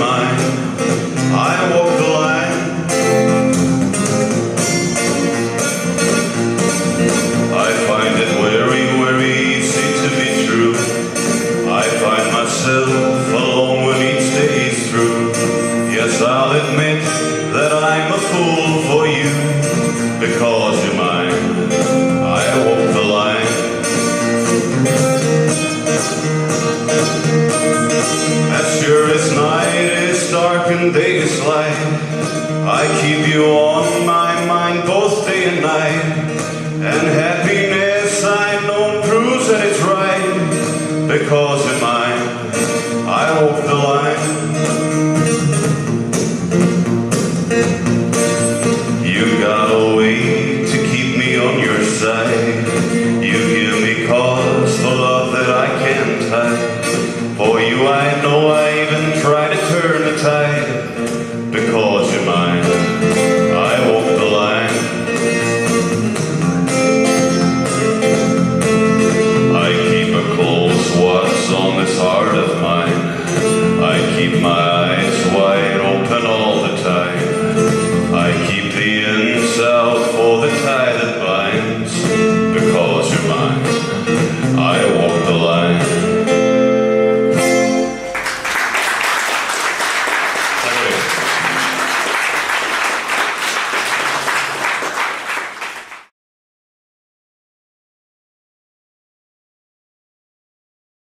mine, I walk the line. I find it very, very easy to be true. I find myself alone when each day is through. Yes, I'll admit that I'm a fool for you, because you're mine, I walk the line. As sure as night is dark and day is light, I keep you on my mind both day and night, and have